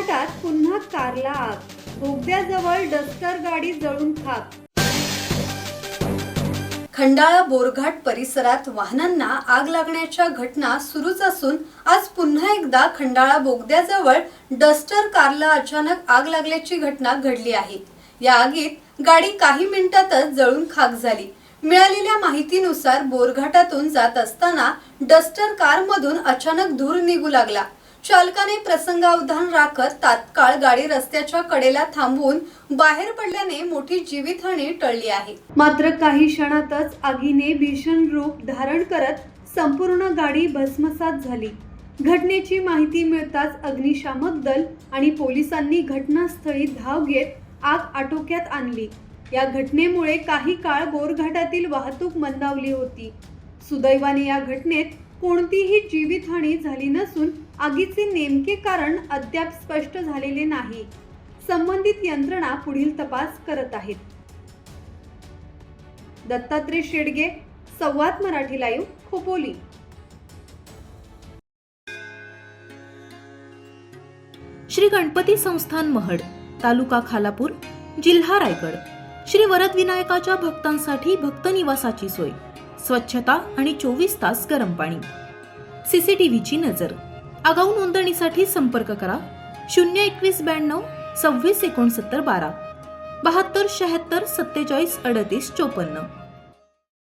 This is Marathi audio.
बोरघाटात पुन्हा कारला आग, बोगद्याजवळ डस्टर गाडी जळून खाक। खंडाळा बोरघाट परिसरात वाहनांना आग लागण्याच्या घटना सुरूच असून आज पुन्हा एकदा खंडाळा बोगद्याजवळ डस्टर कारला अचानक आग लागल्याची घटना घडली आहे। या आगीत गाडी काही मिनिटातच जळून खाक झाली। मिळालेल्या माहितीनुसार बोरघाटातून जात असताना डस्टर कारमधून अचानक धूर निघू लागला। चालकाने प्रसंगावधान राखत तात्काळ गाडी रस्त्याच्या कडेला थांबवून बाहेर पडल्याने मोठी जीवितहानी टळली आहे। मात्र काही क्षणातच आगीने भीषण रूप धारण करत संपूर्ण गाडी भस्मसात झाली। घटनेची माहिती मिळताच अग्निशामक दल आणि पोलिसांनी घटनास्थळी धाव घेत आग आटोक्यात आणली। या घटनेमुळे काही काळ बोरघाटातील वाहतूक मंदावली होती। सुदैवाने या घटनेत कोणतीही जीवितहानी झाली नसून आगीचे नेमके कारण अद्याप स्पष्ट झालेले नाही। संबंधित यंत्रणा पुढील तपास करत आहेत। दत्तात्रय शेडगे, संवाद मराठी लाईव्ह, खोपोली। श्री गणपती संस्थान महड, तालुका खालापूर, जिल्हा रायगड। श्री वरदविनायकाच्या भक्तांसाठी भक्त निवासाची सोय, स्वच्छता आणि 24 तास गरम पाणी, सीसीटीव्हीची नजर। आगाऊ नोंदणीसाठी संपर्क करा 02192 26 69 12 72 76 47 38 54।